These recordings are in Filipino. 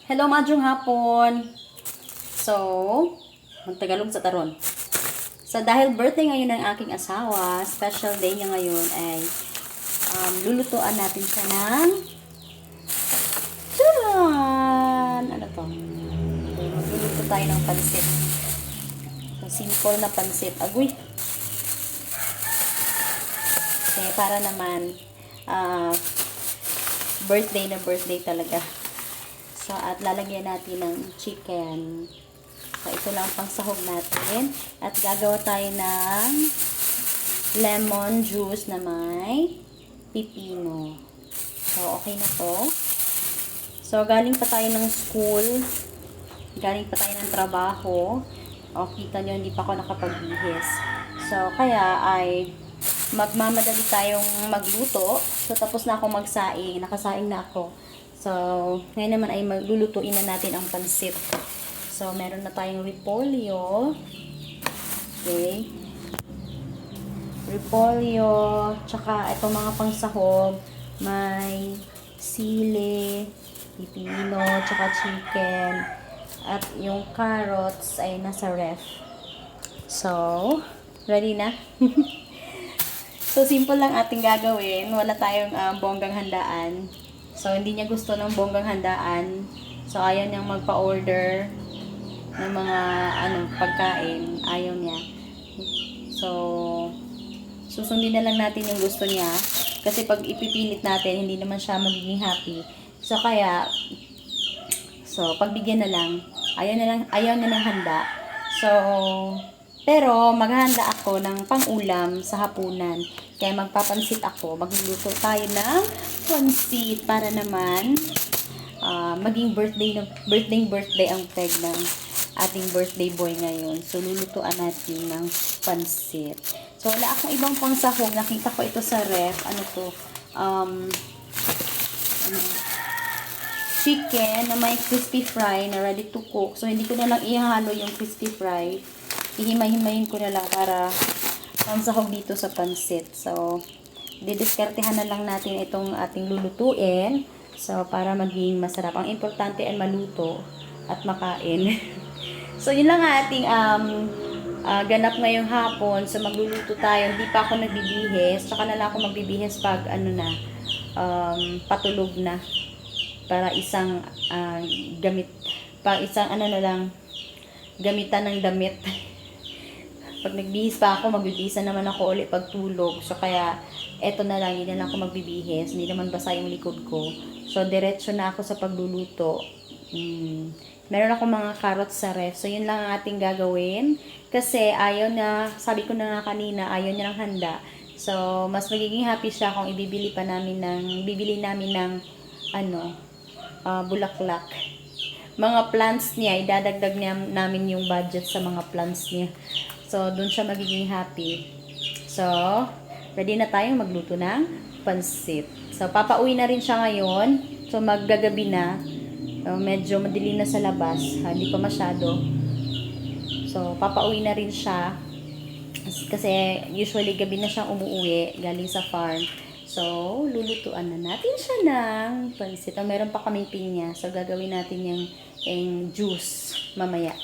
Hello, madjong hapon. So, magtagalog sa taron. So, dahil birthday ngayon ng aking asawa, special day niya ngayon ay lulutuan natin siya ng charan! Ano to? Magluluto tayo ng pansit. So, simple na pansit. Agoy! Okay, para naman birthday na birthday talaga. So, at lalagyan natin ng chicken. So, ito lang pang sahog natin. At gagawa tayo ng lemon juice na may pipino. So, okay na to. So, galing pa tayo ng school. Galing pa tayo ng trabaho. O, kita nyo, hindi pa ako nakapagbihis. So, kaya ay magmamadali tayong magluto. So, tapos na ako magsaing. Nakasaing na ako. So, ngayon naman ay maglulutuin na natin ang pansit. So, meron na tayong repolyo. Okay. Repolyo. Tsaka, itong mga pangsahog. May sili, pipino, tsaka chicken. At yung carrots ay nasa ref. So, ready na? So, simple lang ating gagawin. Wala tayong bonggang handaan. So, hindi niya gusto ng bonggang handaan. So, ayaw niyang magpa-order ng mga pagkain. Ayaw niya. So, susundin na lang natin yung gusto niya. Kasi pag ipipilit natin, hindi naman siya magiging happy. So, kaya, pagbigyan na lang. Ayaw na ng handa. So, pero maghahanda ako ng pang-ulam sa hapunan. Kaya magpapansit ako. Magluluto tayo ng pansit para naman maging birthday ang peg ng ating birthday boy ngayon. So, lulutuan natin ng pansit. So, wala akong ibang pangsahog. Nakita ko ito sa ref. Ano to? Chicken na may crispy fry na ready to cook. So, hindi ko na lang ihalo yung crispy fry. Ihimay-himayin ko na lang para pangsahog dito sa pansit. So, didiskartehan na lang natin itong ating lulutuin. So, para maging masarap. Ang importante ay maluto at makain. So, yun lang ating ganap ngayong hapon. So, magluluto tayo. Hindi pa ako nagbibihis. Tsaka na lang ako magbibihis pag patulog na. Para isang gamitan ng damit. Pag nagbihis pa ako, magbibihis naman ako ulit pag tulog. So, kaya, eto na lang, hindi na lang ako magbibihis. Hindi naman basa yung likod ko. So, diretso na ako sa pagluluto. Meron ako mga carrots sa ref. So, yun lang ang ating gagawin. Kasi, sabi ko na nga kanina, ayaw niya ng handa. So, mas magiging happy siya kung bibili namin ng, bulaklak. Mga plants niya, idadagdag namin yung budget sa mga plants niya. So, dun siya magiging happy. So, ready na tayong magluto ng pansit. So, papauwi na rin siya ngayon. So, maggagabi na. Medyo madilim na sa labas. Hindi pa masyado. So, papauwi na rin siya. Kasi, usually, gabi na siyang umuwi galing sa farm. So, lulutuan na natin siya ng pansit. Meron pa kaming pinya. So, gagawin natin yung juice mamaya.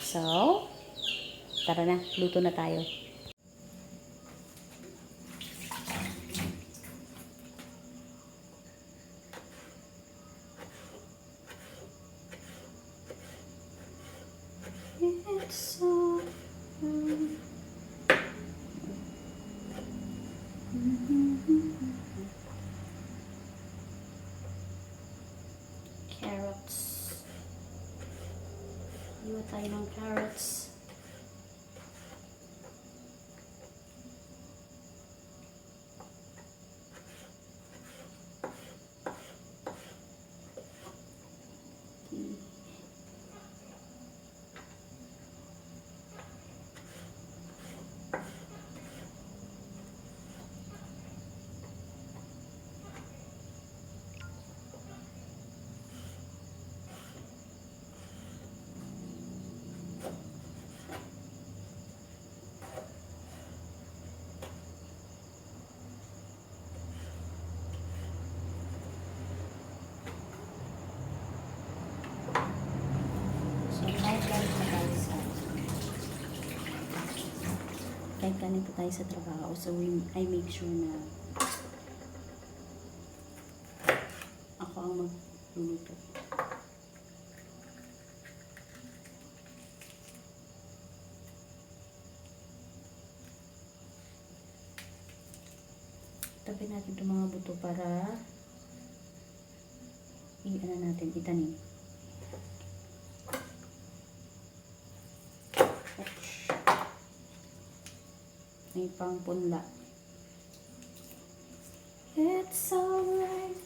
So, tara na. Luto na tayo. It's so carrots. Iwa tayo ng carrots. Kahit galing po tayo sa trabaho, so I make sure na ako ang magluluto. Tabi natin itong mga buto para i-ano natin, itanim. May pangpunla. It's alright.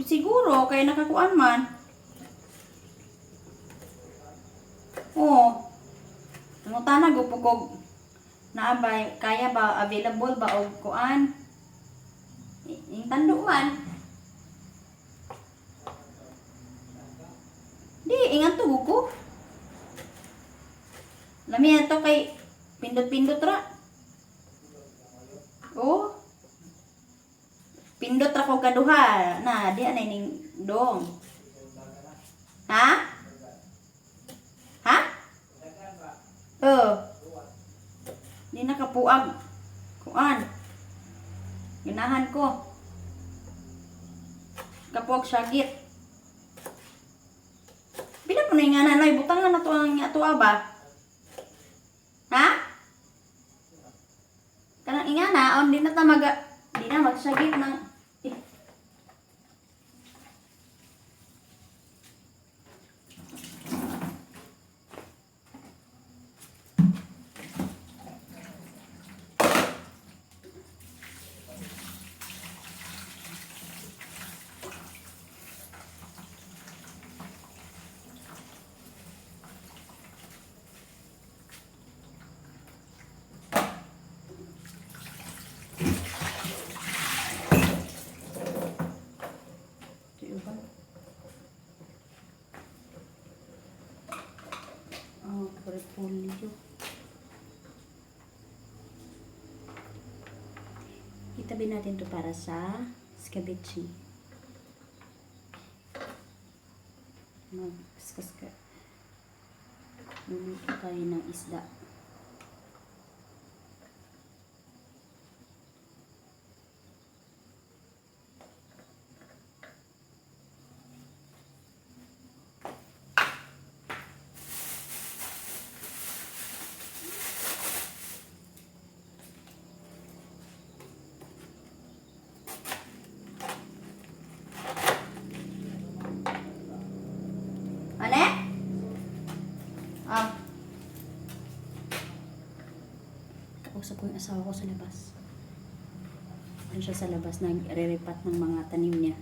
Siguro, kaya nakakuan man. Oo. Nangutana gupugog naabay kaya ba available ba og kuan ing tando man di ingan to ko lami ato kay pindot-pindot ra oh pindot ra ko kaduha na di anay ning dong ha di nakapuag kuan ginahan ko kapuag syagit bila po na yung nanay butangan na to ang atua ba ha kanang ingana on di na tamaga di na magsyagit ng repolyo. Itabi natin to para sa scabeche. Luluto tayo ng isda. Kausap ko yung asawa ko sa labas. Ano siya sa labas, nagre-repat ng mga tanim niya.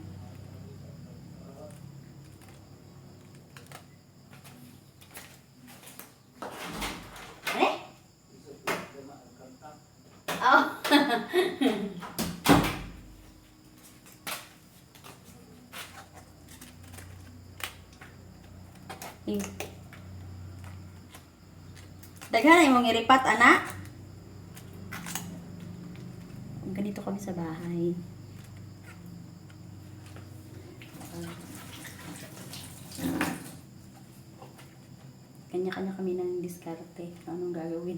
Oh. Daghan ay mong iripat, anak. Ganito kami sa bahay. Kanya-kanya kami ng diskarte. Anong gagawin?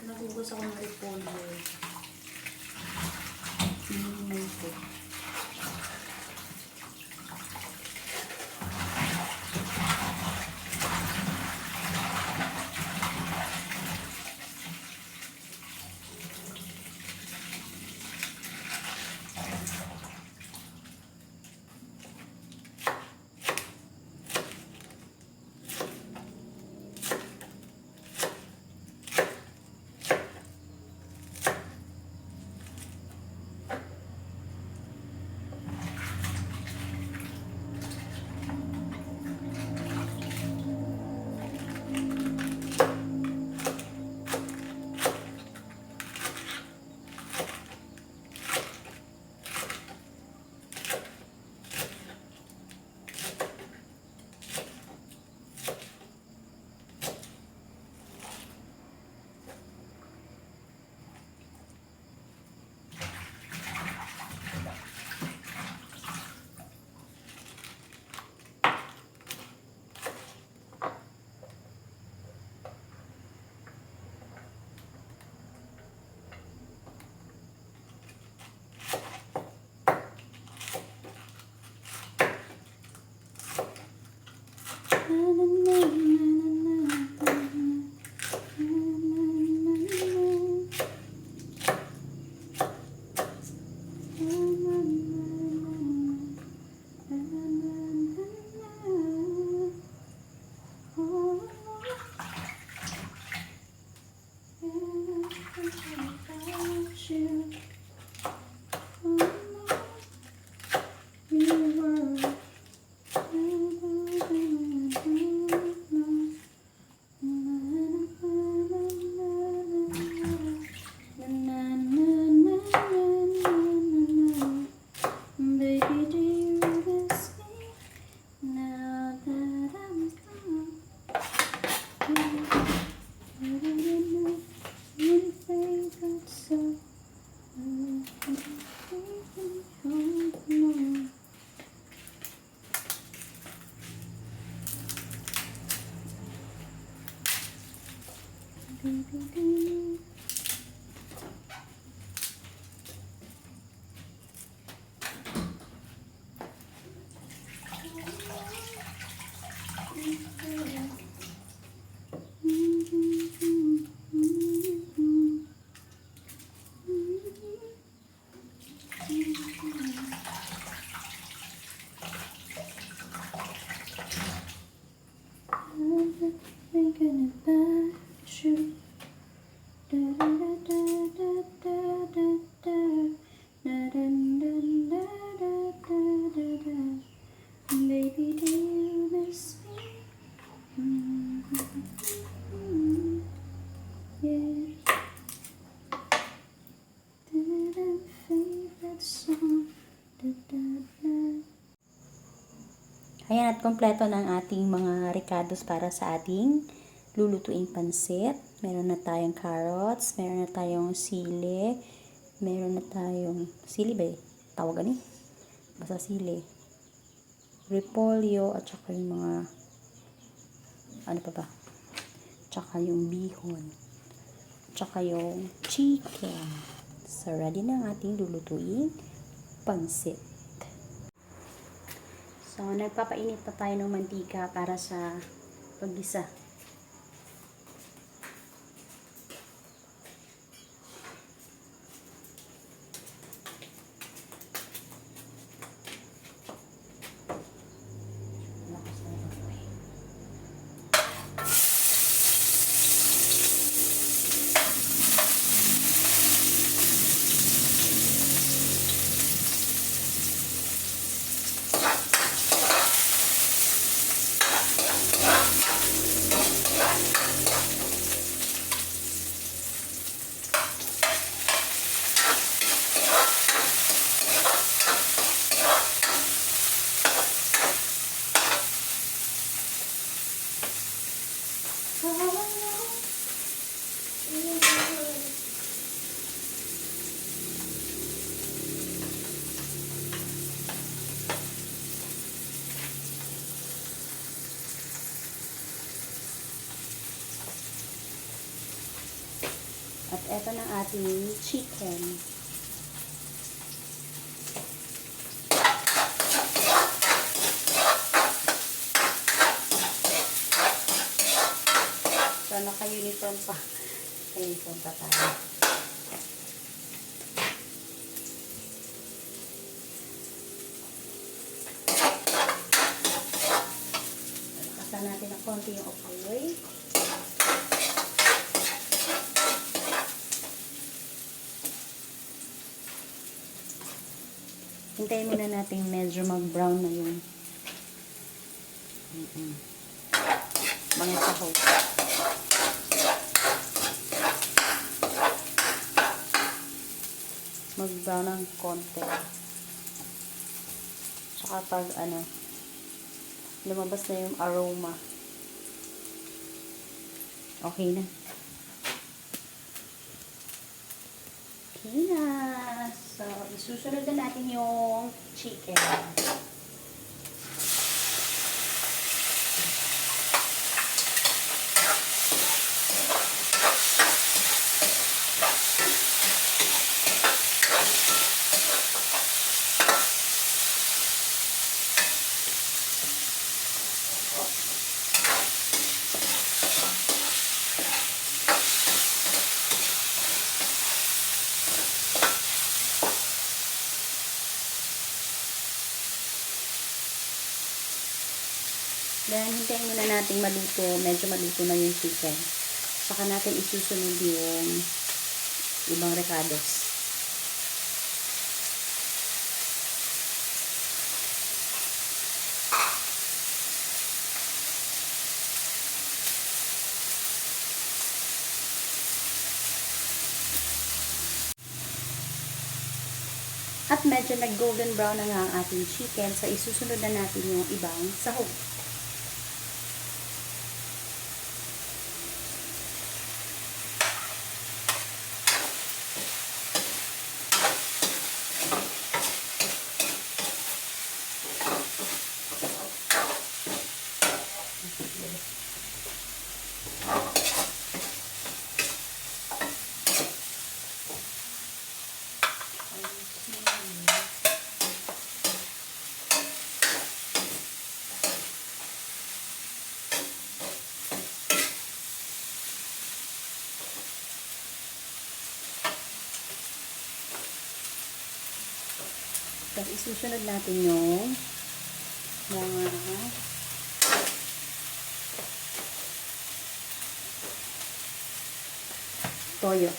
Nagugas ako ng repolyo. Minimay ko. Baby, do you miss me now that I'm gone? Anything but so. Thinking about you. Da da da da da da da da da da da da da. Baby, do you miss me? Yeah. Favorite song. Da da da. Ayan, at kompleto ng ating mga ricados para sa ating lulutuing pansit. Meron na tayong carrots, meron na tayong sili, meron na tayong sili ba eh? Tawagan eh? Basta sili. Repolyo, at saka yung mga ano pa ba? Tsaka yung bihon. Tsaka yung chicken. So, ready na ang ating lulutuing pansit. So, nagpapainit pa tayo ng mantika para sa paggisa. At eto na ating chicken. So, naka-uniform pa. Naka-uniform pa tayo. Lakasan natin ng konti yung apoy. Hintayin muna natin medyo mag-brown na yung mga sahog. Mag-brown ng konti. Tsaka pag lumabas na yung aroma. Okay na. Okay na. So, isusunod na natin yung chicken. Then, hintayin muna natin maluto. Medyo maluto na yung chicken. Saka natin isusunod yung ibang recados. At medyo nag-golden brown na nga ang ating chicken, so isusunod na natin yung ibang sahog. Tapos isusunod natin yung mga toyo.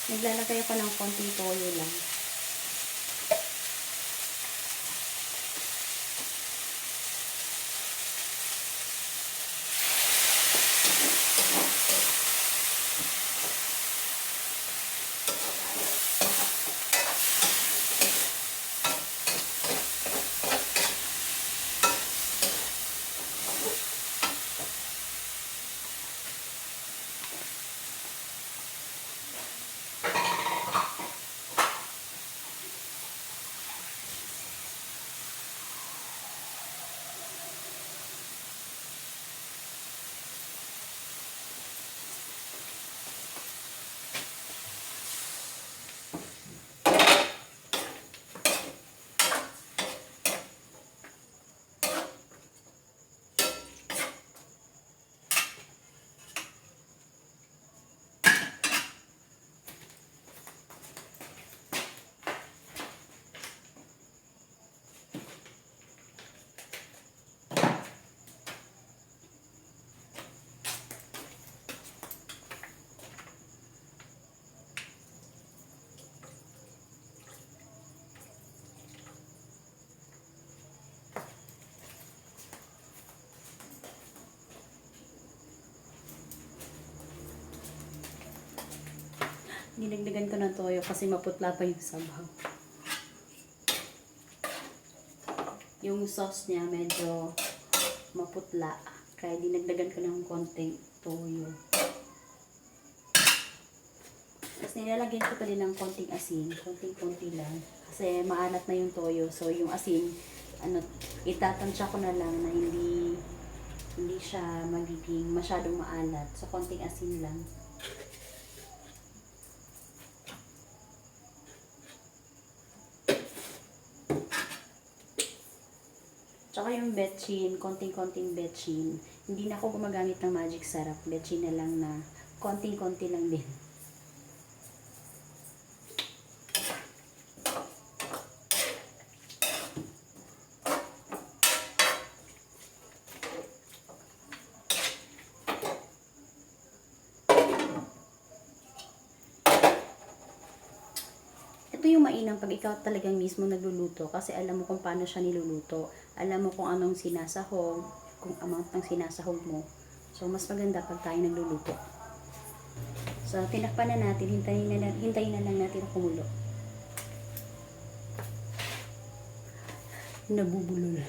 Naglalagay ako ng konting toyo lang. Dinagdagan ko ng toyo kasi maputla pa yung sabaw. Yung sauce niya medyo maputla. Kaya dinagdagan ko ng konting toyo. Tapos nilalagyan ko pa din ng konting asin. Konting-konti lang. Kasi maalat na yung toyo. So yung asin, itatansya ko na lang na hindi siya magiging masyadong maalat. So konting asin lang. Tsaka yung betchin, konting-konting betchin. Hindi na ako gumagamit ng magic sarap. Betchin na lang na konting-konti lang din. Ito yung mainam pag ikaw talagang mismo nagluluto kasi alam mo kung paano siya niluluto. Alam mo kung anong sinasahog, kung amount ng sinasahog mo. So, mas maganda pag tayo nagluluto. So, tinakpan na natin. Hintayin na lang natin kumulo. Nabubulol.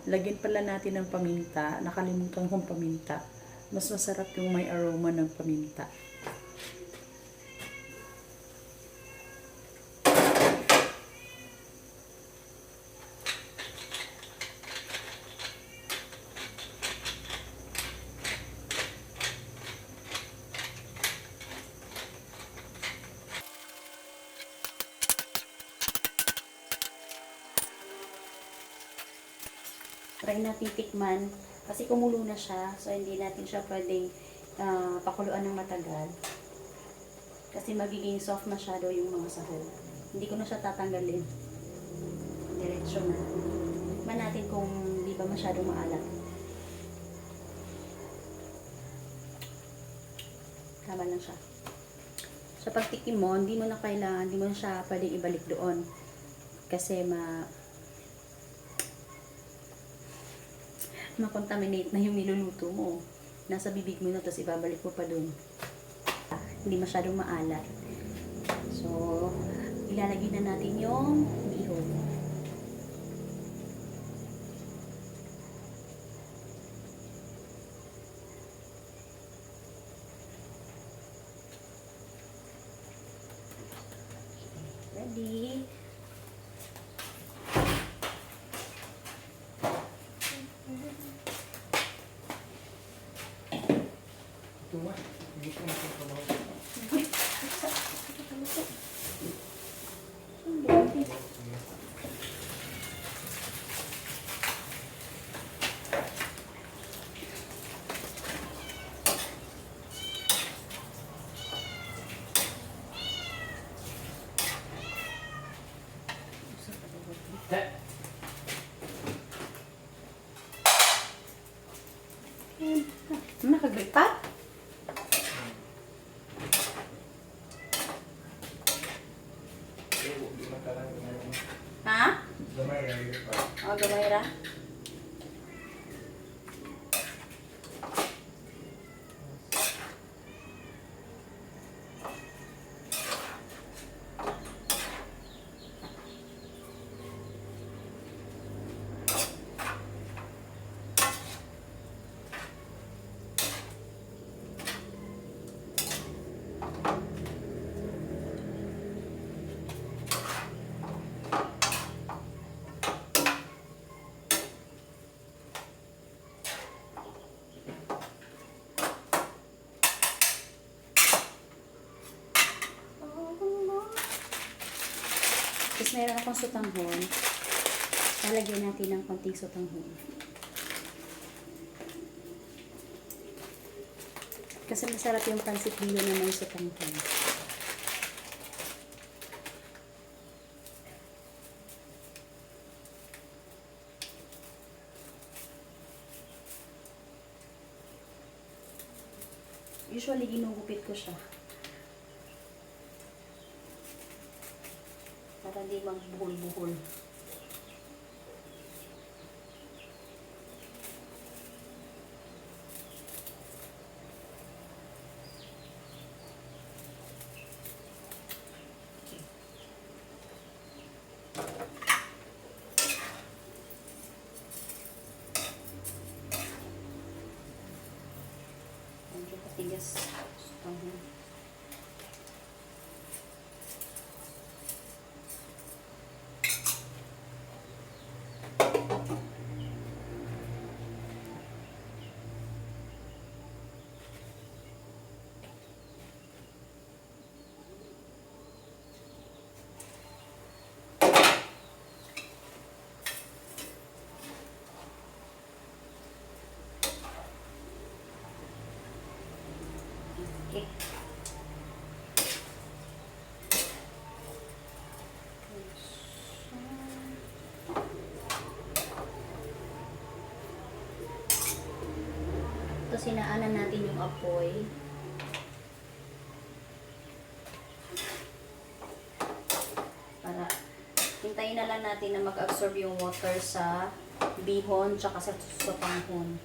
Lagyan pala natin ng paminta. Nakalimutan kong paminta. Mas masarap yung may aroma ng paminta. try natin tikman. Kasi kumulo na siya. So, hindi natin siya pwedeng pakuluan ng matagal. Kasi magiging soft masyado yung mga sahog. Hindi ko na siya tatanggalin. Diretso na. Tikman natin kung di ba masyadong maalat. Tama lang siya. Sa pagtikim mo, hindi mo na kailangan, hindi mo na siya pwedeng ibalik doon. Kasi ma-contaminate na yung niluluto mo. Nasa bibig mo na, tapos ibabalik mo pa doon. Hindi masyadong maalat. So, ilalagay na natin yung bihon. Ready? Ito nga, hindi ko makakabaw. Nakagripa? Ha? O, gamay ra? Tapos meron akong sutanghon. Lalagyan natin ng konting sutanghon. Kasi masarap yung pancit bilo na may sutanghon. Usually, ginugupit ko siya. Para hindi magbuhol-buhol. Medyo patigas. Okay. Ito, sinaanan natin yung apoy. Para hintayin na lang natin na mag-absorb yung water sa bihon tsaka sa sotanghon.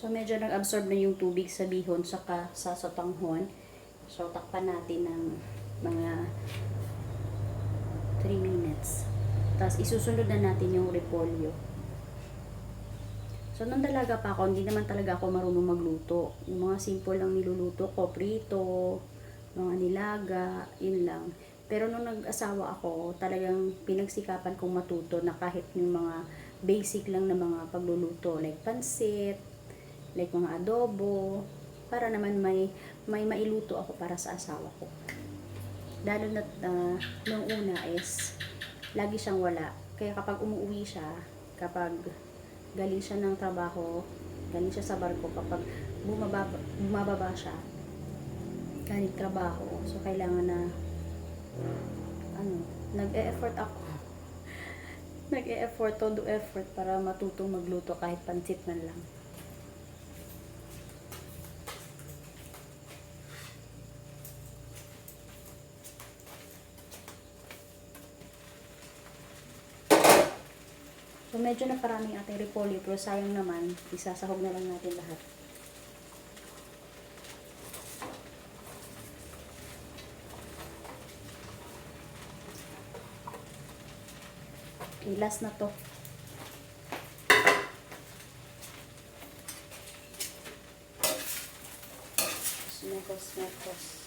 So, medyo nag-absorb na yung tubig sa bihon saka sa sotanghon. So, takpan natin ng mga 3 minutes. Tapos, isusunod na natin yung repolyo. So, nung dalaga pa ako, hindi naman talaga ako marunong magluto. Yung mga simple lang niluluto ko, prito, mga nilaga, yun lang. Pero nung nag-asawa ako, talagang pinagsikapan kong matuto na kahit yung mga basic lang na mga pagluluto, like pansit, like mga adobo, para naman may mailuto ako para sa asawa ko. Lalo na nung una is, lagi siyang wala. Kaya kapag umuwi siya, kapag galing siya ng trabaho, galing siya sa barko, kapag bumababa siya, galing trabaho, so kailangan na, nag-e-effort ako. Nag-e-effort, todo effort para matutong magluto kahit pansit man lang. So, medyo naparaming ating repolyo, pero sayang naman, isasahog na lang natin lahat. Okay, last na to. Smekos.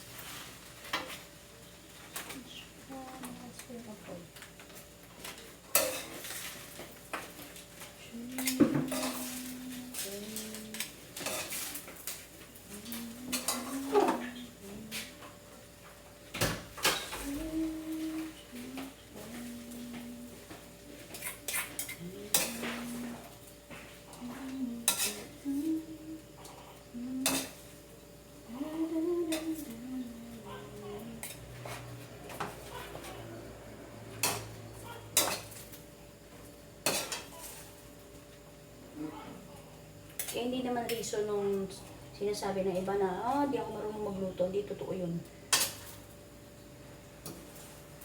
Kaya hindi naman reason nung sinasabi ng iba na, di ako marunong magluto. Hindi totoo yun.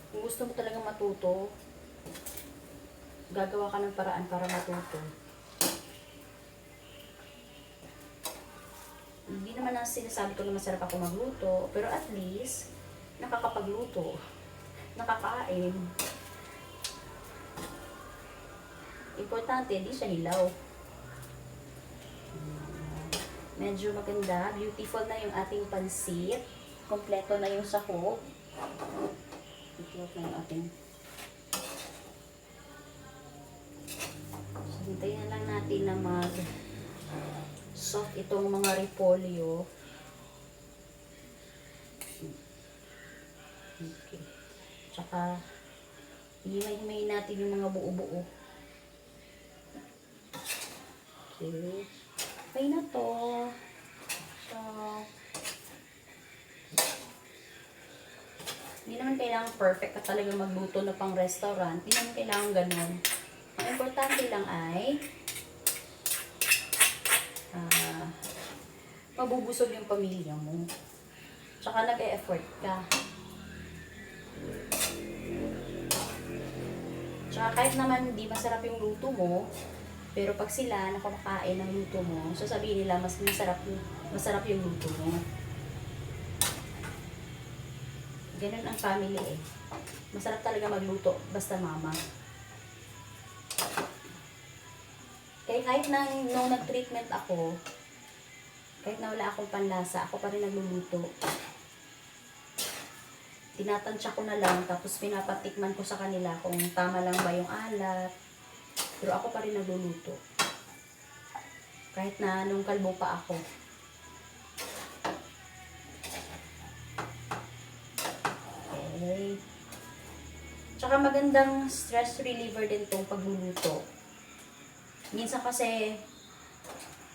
Kung gusto mo talagang matuto, gagawa ka ng paraan para matuto. Hindi naman ang sinasabi ko na masarap ako magluto, pero at least, nakakapagluto. Nakakain. Importante, di siya hilaw. Medyo maganda. Beautiful na yung ating pansit. Kompleto na yung sahog. Beautiful na yung ating. So, hintayin na lang natin na soft itong mga repolyo. Okay. Tsaka, himay-himay natin yung mga buo-buo. Okay. Okay na to. So, hindi naman kailangan perfect ka talaga magluto na pang restaurant. Hindi naman kailangan ganun. Ang importante lang ay mabubusog yung pamilya mo. Tsaka nag-e-effort ka. Tsaka kahit naman hindi masarap yung luto mo, pero pag sila nakakakain ng luto mo, sasabihin nila mas masarap yung luto mo. Ganun ang family eh. Masarap talaga magluto, basta mama. Kaya kahit nung nag-treatment ako, kahit na wala akong panlasa, ako pa rin nagluluto. Tinatansya ko na lang, tapos pinapatikman ko sa kanila kung tama lang ba yung alat. Pero ako pa rin nagluluto. Kahit na nung kalbo pa ako. Okay. Tsaka magandang stress reliever din tong pagluluto. Minsan kasi,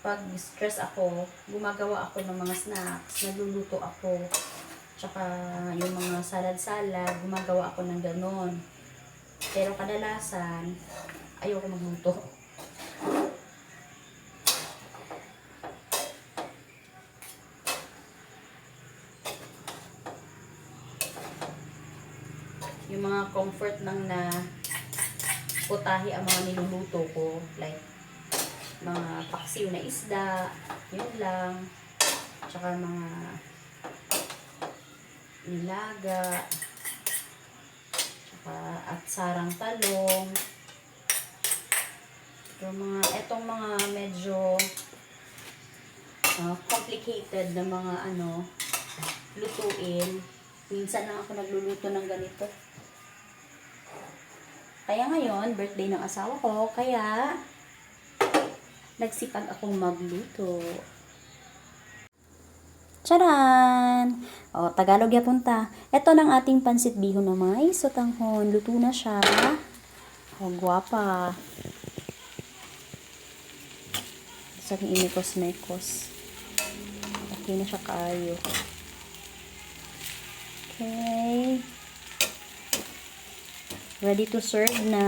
pag stress ako, gumagawa ako ng mga snacks, nagluluto ako. Tsaka yung mga salad-salad, gumagawa ako ng ganon. Pero kadalasan, ayoko magluto. Yung mga comfort lang na putahe ang mga niluluto ko. Like, mga paksiw na isda, yun lang. Tsaka mga nilaga, tsaka at sarang talong. Etong mga medyo complicated na mga lutuin. Minsan lang ako nagluluto ng ganito. Kaya ngayon, birthday ng asawa ko, kaya nagsipag akong magluto. Charan! O, Tagalog ya punta. Ito ng ating pansit bihon na may sotanghon. Luto na siya. O, guwapa. Sa inikos-mekos. Okay na siya kaayo. Okay. Ready to serve na.